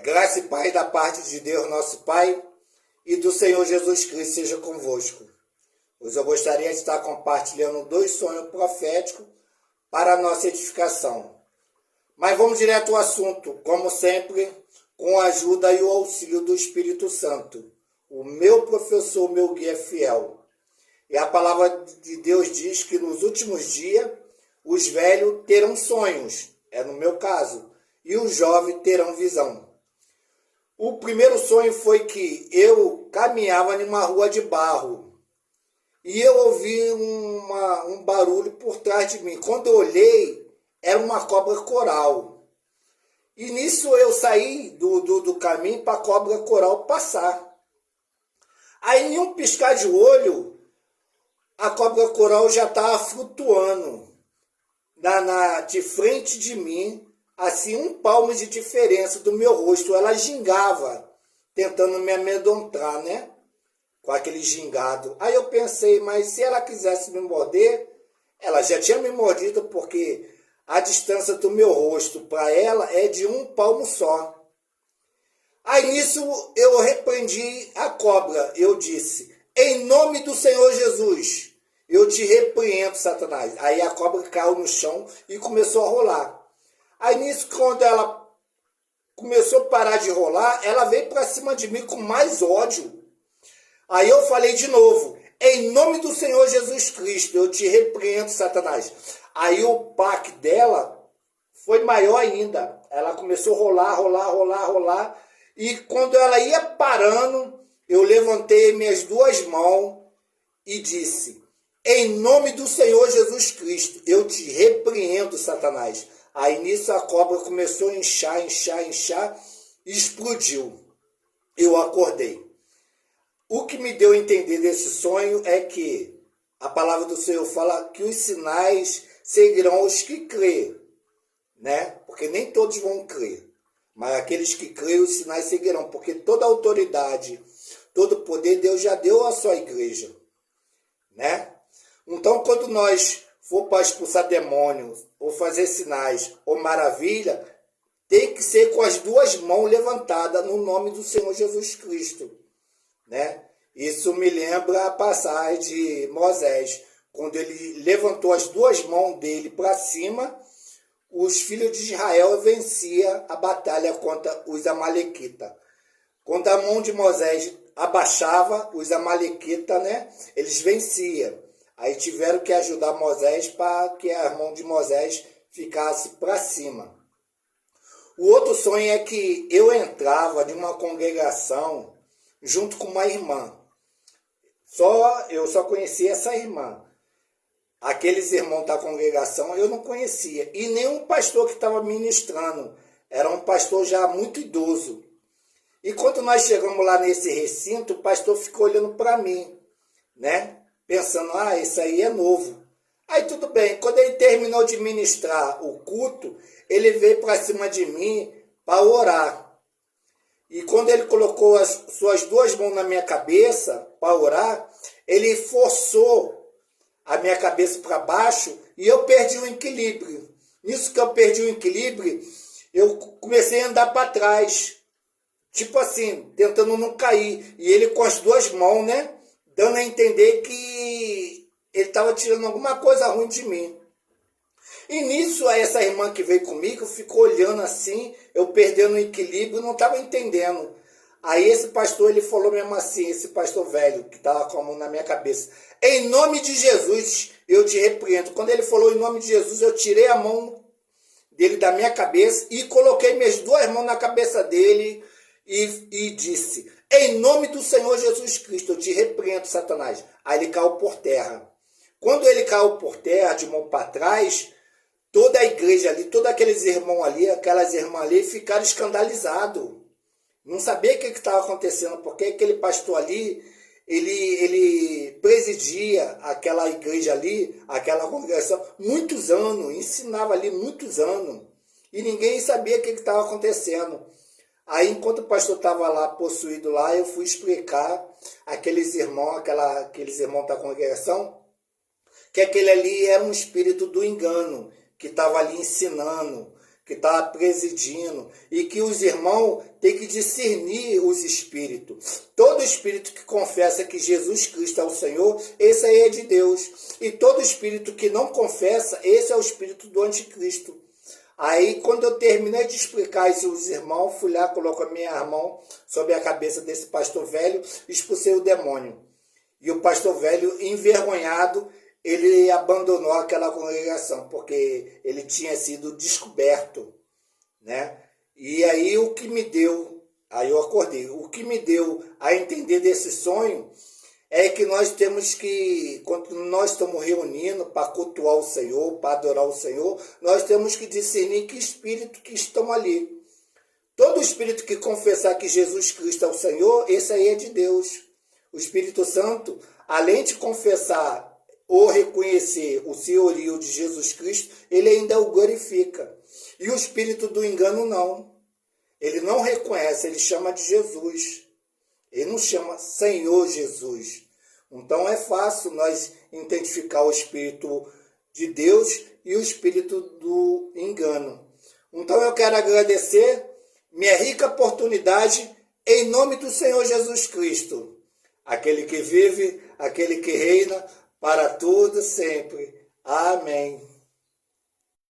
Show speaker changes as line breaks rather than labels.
Graça e paz da parte de Deus, nosso Pai, e do Senhor Jesus Cristo seja convosco. Hoje eu gostaria de estar compartilhando 2 sonhos proféticos para a nossa edificação. Mas vamos direto ao assunto, como sempre, com a ajuda e o auxílio do Espírito Santo, o meu professor, meu guia fiel. E a palavra de Deus diz que nos últimos dias, os velhos terão sonhos, no meu caso, e os jovens terão visão. O primeiro sonho foi que eu caminhava em uma rua de barro e eu ouvi um barulho por trás de mim. Quando eu olhei, era uma cobra coral. E nisso eu saí do caminho para a cobra coral passar. Aí, em um piscar de olho, a cobra coral já estava flutuando de frente de mim, assim, 1 palmo de diferença do meu rosto. Ela gingava, tentando me amedrontar, né? Com aquele gingado. Aí eu pensei, mas se ela quisesse me morder, ela já tinha me mordido, porque a distância do meu rosto para ela é de 1 palmo só. Aí nisso eu repreendi a cobra. Eu disse, em nome do Senhor Jesus, eu te repreendo, Satanás. Aí a cobra caiu no chão e começou a rolar. Aí nisso, quando ela começou a parar de rolar, ela veio para cima de mim com mais ódio. Aí eu falei de novo, em nome do Senhor Jesus Cristo, eu te repreendo, Satanás. Aí o baque dela foi maior ainda. Ela começou a rolar. E quando ela ia parando, eu levantei minhas 2 mãos e disse, em nome do Senhor Jesus Cristo, eu te repreendo, Satanás. Aí nisso a cobra começou a inchar e explodiu. Eu acordei. O que me deu a entender desse sonho é que a palavra do Senhor fala que os sinais seguirão os que crêem, né? Porque nem todos vão crer, mas aqueles que creem, os sinais seguirão, porque toda autoridade, todo poder, Deus já deu à sua igreja, né? Então, quando nós for para expulsar demônios, ou fazer sinais, ou maravilha, tem que ser com as 2 mãos levantadas no nome do Senhor Jesus Cristo, né? Isso me lembra a passagem de Moisés, quando ele levantou as 2 mãos dele para cima, os filhos de Israel venciam a batalha contra os amalequitas. Quando a mão de Moisés abaixava, os amalequitas, né, eles venciam. Aí tiveram que ajudar Moisés para que a mão de Moisés ficasse para cima. O outro sonho é que eu entrava em uma congregação junto com uma irmã. Eu só conhecia essa irmã. Aqueles irmãos da congregação eu não conhecia. E nenhum pastor que estava ministrando. Era um pastor já muito idoso. E quando nós chegamos lá nesse recinto, o pastor ficou olhando para mim, né? Pensando, isso aí é novo. Aí tudo bem, quando ele terminou de ministrar o culto, ele veio para cima de mim para orar. E quando ele colocou as suas 2 mãos na minha cabeça para orar, ele forçou a minha cabeça para baixo e eu perdi o equilíbrio. Nisso que eu perdi o equilíbrio, eu comecei a andar para trás. Tipo assim, tentando não cair. E ele com as 2 mãos, né? Dando a entender que ele estava tirando alguma coisa ruim de mim. E nisso, essa irmã que veio comigo ficou olhando assim, eu perdendo o equilíbrio, não estava entendendo. Aí esse pastor, ele falou mesmo assim, esse pastor velho, que estava com a mão na minha cabeça, em nome de Jesus, eu te repreendo. Quando ele falou em nome de Jesus, eu tirei a mão dele da minha cabeça e coloquei minhas 2 mãos na cabeça dele e disse, em nome do Senhor Jesus Cristo, eu te repreendo, Satanás. Aí ele caiu por terra. Quando ele caiu por terra, de mão para trás, toda a igreja ali, todos aqueles irmãos ali, aquelas irmãs ali, ficaram escandalizados. Não sabia o que estava acontecendo, porque aquele pastor ali, ele presidia aquela igreja ali, aquela congregação, muitos anos, ensinava ali muitos anos. E ninguém sabia o que estava acontecendo. Aí, enquanto o pastor estava lá, possuído lá, eu fui explicar aqueles irmãos da congregação, que aquele ali era um espírito do engano, que estava ali ensinando, que está presidindo, e que os irmãos têm que discernir os espíritos. Todo espírito que confessa que Jesus Cristo é o Senhor, esse aí é de Deus. E todo espírito que não confessa, esse é o espírito do anticristo. Aí, quando eu terminei de explicar isso aos irmãos, fui lá, coloco a minha mão sobre a cabeça desse pastor velho, expulsei o demônio. E o pastor velho, envergonhado, ele abandonou aquela congregação, porque ele tinha sido descoberto, né? E aí o que me deu, aí eu acordei, o que me deu a entender desse sonho é que nós temos que, quando nós estamos reunindo para cultuar o Senhor, para adorar o Senhor, nós temos que discernir que espírito que estão ali. Todo espírito que confessar que Jesus Cristo é o Senhor, esse aí é de Deus. O Espírito Santo, além de confessar ou reconhecer o senhorio de Jesus Cristo, ele ainda o glorifica. E o espírito do engano não. Ele não reconhece, ele chama de Jesus. Ele não chama Senhor Jesus. Então é fácil nós identificar o espírito de Deus e o espírito do engano. Então eu quero agradecer minha rica oportunidade em nome do Senhor Jesus Cristo. Aquele que vive, aquele que reina, para tudo sempre. Amém.